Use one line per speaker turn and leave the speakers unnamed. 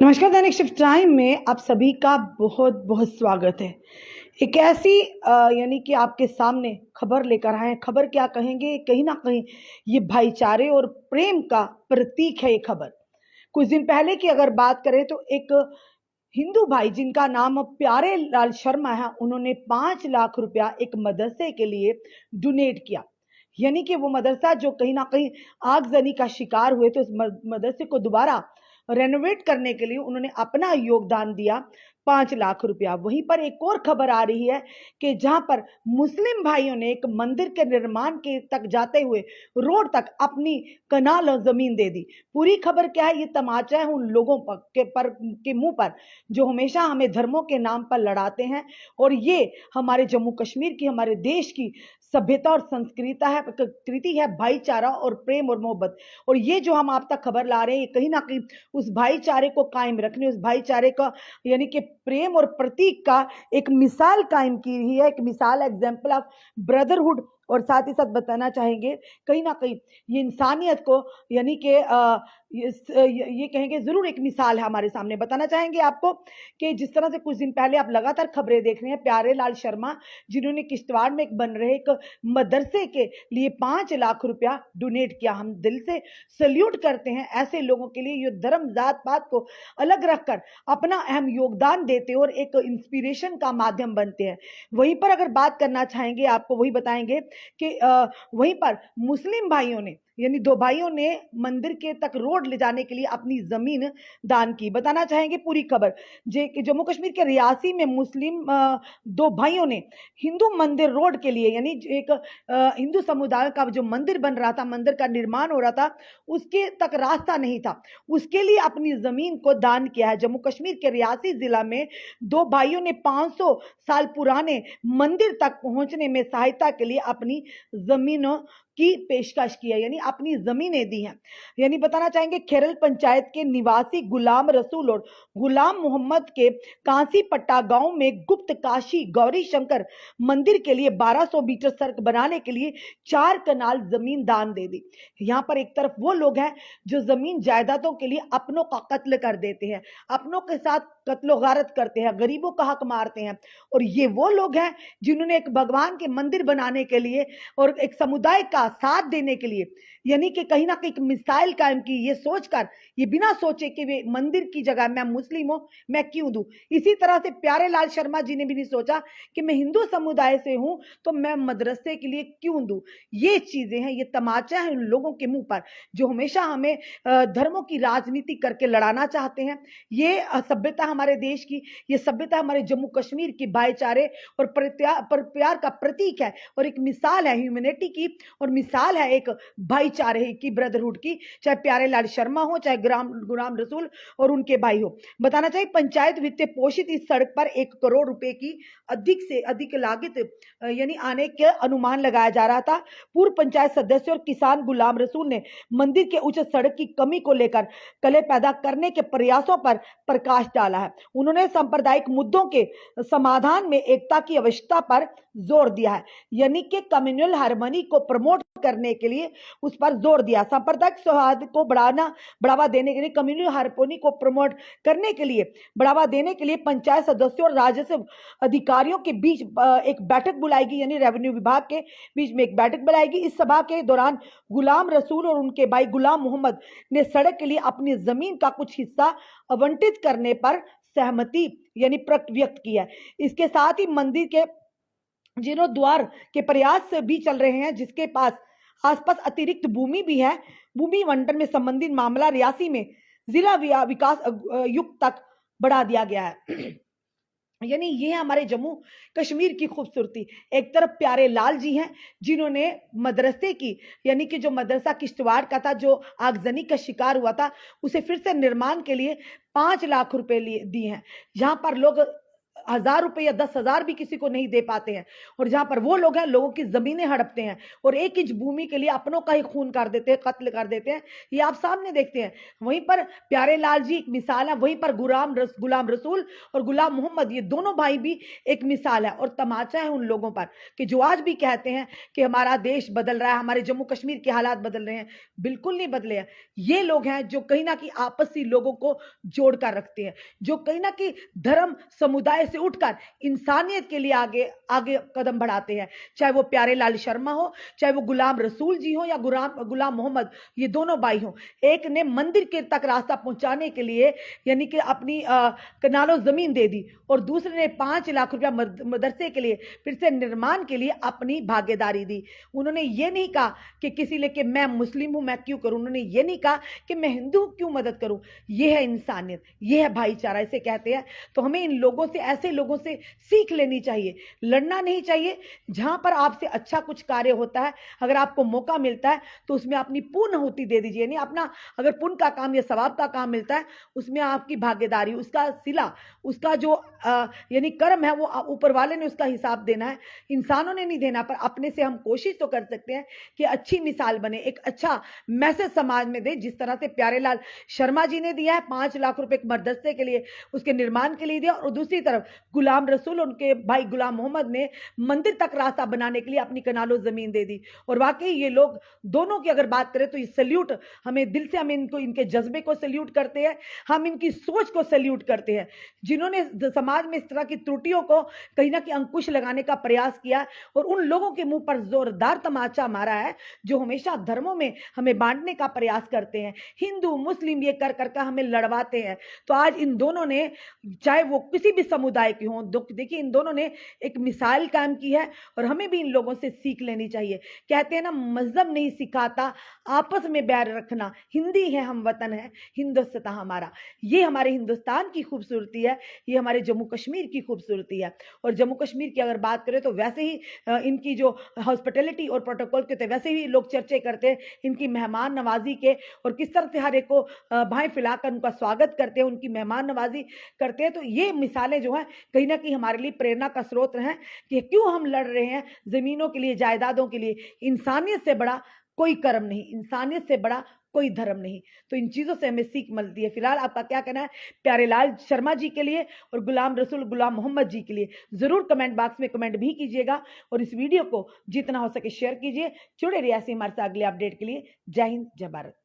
नमस्कार। दैनिक shift time में आप सभी का बहुत बहुत स्वागत है। एक ऐसी यानी कि आपके सामने खबर लेकर आए हैं। खबर क्या कहेंगे, कहीं ना कहीं ये भाईचारे और प्रेम का प्रतीक है ये खबर। कुछ दिन पहले की अगर बात करें तो एक हिंदू भाई जिनका नाम प्यारे लाल शर्मा है, उन्होंने 5 लाख रुपया एक मदरसे के लिए डोनेट किया। यानी कि वो मदरसा जो कहीं ना कहीं आगजनी का शिकार हुए, तो उस मदरसे को दोबारा रेनोवेट करने के लिए उन्होंने अपना योगदान दिया 5 लाख रुपया। वहीं पर एक और खबर आ रही है कि जहां पर मुस्लिम भाइयों ने एक मंदिर के निर्माण के तक जाते हुए रोड तक अपनी कनाल और जमीन दे दी। पूरी खबर क्या है, ये तमाचा है उन लोगों के मुंह पर जो हमेशा हमें धर्मों के नाम पर लड़ाते हैं। और ये हमारे जम्मू कश्मीर की, हमारे देश की सभ्यता और संस्कृति है भाईचारा और प्रेम और मोहब्बत। और ये जो हम आप तक खबर ला रहे हैं, ये कहीं ना कहीं उस भाईचारे को कायम रखने, उस भाईचारे का यानी कि प्रेम और प्रतीक का एक मिसाल कायम की रही है, एक मिसाल, एग्जाम्पल ऑफ ब्रदरहुड। और साथ ही साथ बताना चाहेंगे कहीं ना कहीं ये इंसानियत को यानी कि ये कहेंगे जरूर एक मिसाल है हमारे सामने। बताना चाहेंगे आपको कि जिस तरह से कुछ दिन पहले आप लगातार खबरें देख रहे हैं, प्यारे लाल शर्मा जिन्होंने किश्तवाड़ में एक बन रहे एक मदरसे के लिए 5 लाख रुपया डोनेट किया। हम दिल से सल्यूट करते हैं ऐसे लोगों के लिए, ये धर्म जात पात को अलग रखकर अपना अहम योगदान देते हैं और एक इंस्पिरेशन का माध्यम बनते हैं। वहीं पर अगर बात करना चाहेंगे, आपको वही बताएंगे कि वहीं पर मुस्लिम भाइयों ने यानी दो भाइयों ने मंदिर के तक रोड ले जाने के लिए अपनी जमीन दान की। बताना चाहेंगे पूरी खबर जम्मू कश्मीर के रियासी में मुस्लिम दो भाइयों ने हिंदू मंदिर रोड के लिए यानी एक हिंदू समुदाय का जो मंदिर बन रहा था, मंदिर का निर्माण हो रहा था, उसके तक रास्ता नहीं था, उसके लिए अपनी जमीन को दान किया है। जम्मू कश्मीर के रियासी जिला में दो भाइयों ने 500 साल पुराने मंदिर तक पहुंचने में सहायता के लिए अपनी जमीनों की पेशकश की है, यानी अपनी जमीनें दी हैं। यानी बताना चाहेंगे खेरल पंचायत के निवासी गुलाम रसूल और गुलाम मोहम्मद के कांसी पट्टा गांव में गुप्त काशी गौरी शंकर मंदिर के लिए 1200 मीटर सड़क बनाने के लिए 4 कनाल जमीन दान दे दी। यहां पर एक तरफ वो लोग हैं जो जमीन जायदादों के लिए अपनों का कत्ल कर देते हैं, अपनों के साथ कत्लो गारत करते हैं, गरीबों का हक मारते हैं। और ये वो लोग हैं जिन्होंने एक भगवान के मंदिर बनाने के लिए और एक समुदाय का साथ देने के लिए यानी कि कहीं ना कहीं एक मिसाइल कायम की, ये सोचकर, ये बिना सोचे कि वे मंदिर की जगह मैं मुस्लिम हूं, मैं क्यों दूं। इसी तरह से प्यारे लाल शर्मा जी ने भी नहीं सोचा कि मैं हिंदू समुदाय से हूं तो मैं मदरसे के लिए क्यों दूं। ये चीजें हैं, ये तमाचा है उन लोगों के मुंह पर जो हमेशा हमें धर्मों की राजनीति करके लड़ाना चाहते हैं। ये सभ्यता हमारे देश की, ये सभ्यता हमारे जम्मू कश्मीर की भाईचारे और प्यार का प्रतीक है और एक मिसाल है ह्यूमैनिटी की, और मिसाल है एक भाईचारे की, ब्रदरहुड की। चाहे प्यारे लाल शर्मा हो, चाहे गुलाम रसूल और उनके भाई हो। बताना चाहिए पंचायत वित्त पोषित इस सड़क पर 1 करोड़ रुपए की अधिक से अधिक लागत यानी आने के अनुमान लगाया जा रहा था। पूर्व पंचायत सदस्य और किसान गुलाम रसूल ने मंदिर के उच्च सड़क की कमी को लेकर कलह पैदा करने के प्रयासों पर प्रकाश डाला है। उन्होंने सांप्रदायिक मुद्दों के समाधान में एकता की आवश्यकता पर जोर दिया है, यानी कि कम्युनल हार्मनी को प्रमोट करने के लिए उस पर जोर दिया। सांप्रदायिक सौहार्द को बढ़ावा देने के लिए, कम्युनल हार्मनी को प्रमोट करने के लिए, बढ़ावा देने के लिए पंचायत सदस्यों और राजस्व अधिकारियों के बीच एक बैठक बुलाएगी, यानी रेवेन्यू विभाग के बीच में एक बैठक बुलाएगी। इस सभा के दौरान गुलाम रसूल और उनके भाई गुलाम मोहम्मद ने सड़क के लिए अपनी जमीन का कुछ हिस्सा आवंटित करने पर सहमति यानी व्यक्त किया है। इसके साथ ही मंदिर के जीर्णोद्वार के प्रयास भी चल रहे हैं, जिसके पास आसपास अतिरिक्त भूमि भी है। भूमि आवंटन में संबंधित मामला रियासी में जिला विकास युक्त तक बढ़ा दिया गया है। यानी ये हमारे जम्मू कश्मीर की खूबसूरती। एक तरफ प्यारे लाल जी हैं जिन्होंने मदरसे की यानी कि जो मदरसा किश्तवाड़ का था, जो आगजनी का शिकार हुआ था, उसे फिर से निर्माण के लिए 5 लाख रुपए दिए हैं। जहां पर लोग 1000 रुपए या 10,000 भी किसी को नहीं दे पाते हैं, और जहां पर वो लोग हैं लोगों की जमीनें हड़पते हैं और 1 इंच भूमि के लिए अपनों का ही खून कर देते हैं, कत्ल कर देते हैं, ये आप सामने देखते हैं। वहीं पर प्यारे लाल जी एक मिसाल है, वहीं पर गुलाम रसूल और गुलाम मोहम्मद, ये दोनों भाई भी एक मिसाल है। और तमाचा है उन लोगों पर कि जो आज भी कहते हैं कि हमारा देश बदल रहा है, हमारे जम्मू कश्मीर के हालात बदल रहे हैं, बिल्कुल नहीं बदले हैं। ये लोग हैं जो कहीं ना कहीं आपसी लोगों को जोड़कर रखते हैं, जो कहीं ना कहीं धर्म समुदाय से उठकर इंसानियत के लिए आगे आगे कदम बढ़ाते हैं। चाहे वो प्यारे लाल शर्मा हो, चाहे वो गुलाम रसूल जी हो, या गुलाम मोहम्मद, ये दोनों भाई हो। एक ने मंदिर के तक रास्ता पहुंचाने के लिए यानी कि अपनी कनालों जमीन दे दी, और दूसरे ने 5 लाख रुपया मदरसे के लिए फिर से निर्माण के लिए अपनी भागीदारी दी। उन्होंने ये नहीं कहा कि किसी लेके मैं मुस्लिम हूं मैं क्यों करूं, उन्होंने ये नहीं कहा कि मैं हिंदू हूं क्यों मदद करूं। ये है इंसानियत, ये है भाईचारा, इसे कहते हैं। तो हमें इन लोगों से, ऐसे लोगों से सीख लेनी चाहिए, लड़ना नहीं चाहिए। जहां पर आपसे अच्छा कुछ कार्य होता है, अगर आपको मौका मिलता है तो उसमें अपनी पूर्ण आहुति दे दीजिए। नहीं अपना अगर पुण्य का काम या सवाब का काम मिलता है, उसमें आपकी भागीदारी, उसका सिला, उसका जो यानी कर्म है, वो ऊपर वाले ने उसका हिसाब देना है, इंसानों ने नहीं देना। पर अपने से हम कोशिश तो कर सकते हैं कि अच्छी मिसाल बने, एक अच्छा मैसेज समाज में दे। जिस तरह से प्यारे लाल शर्मा जी ने दिया है 5 लाख रुपए एक मदरसे के लिए, उसके निर्माण के लिए दिया, और दूसरी तरफ गुलाम रसूल उनके भाई गुलाम मोहम्मद ने मंदिर तक रास्ता बनाने के लिए अपनी कनालों जमीन दे दी। और वाकई ये लोग दोनों की अगर बात करें तो ये सल्यूट, हमें दिल से हम इनको, इनके जज्बे को सल्यूट करते हैं, हम इनकी सोच को सल्यूट करते हैं, जिन्होंने समाज में इस तरह की त्रुटियों को कहीं ना कहीं अंकुश लगाने का प्रयास किया, और उन लोगों के मुंह पर जोरदार तमाचा मारा है जो हमेशा धर्मों में हमें बांटने का प्रयास करते हैं, हिंदू मुस्लिम ये कर कर हमें लड़वाते हैं। तो आज इन दोनों ने, चाहे वो किसी भी समुदाय के हों, देखिए इन दोनों ने एक मिसाल कायम की है, और हमें भी इन लोगों से सीख लेनी चाहिए। कहते हैं ना, मजहब नहीं सिखाता आपस में बैर रखना, हिंदी है हम वतन है हिंदुस्तान हमारा। ये हमारे हिंदुस्तान की खूबसूरती है, ये हमारे जम्मू कश्मीर की खूबसूरती है। और जम्मू कश्मीर की अगर बात करें तो वैसे ही इनकी जो हॉस्पिटैलिटी और प्रोटोकॉल के थे, वैसे ही लोग चर्चे करते हैं इनकी मेहमान नवाजी के, और किस तरह से हर एक को भाई फैलाकर उनका स्वागत करते हैं, उनकी मेहमान नवाजी करते हैं। तो ये मिसालें जो हैं कहीं ना कहीं हमारे लिए प्रेरणा का स्रोत हैं कि क्यों हम लड़ रहे हैं जमीनों के लिए, जायदादों के लिए। इंसानियत से बड़ा कोई कर्म नहीं, इंसानियत से बड़ा कोई धर्म नहीं। तो इन चीजों से हमें सीख मिलती है। फिलहाल आपका क्या कहना है प्यारे लाल शर्मा जी के लिए और गुलाम रसूल गुलाम मोहम्मद जी के लिए, जरूर कमेंट बॉक्स में कमेंट भी कीजिएगा, और इस वीडियो को जितना हो सके शेयर कीजिए। जुड़े रहिए ऐसे हमारे साथ अगले अपडेट के लिए। जय हिंद, जय भारत।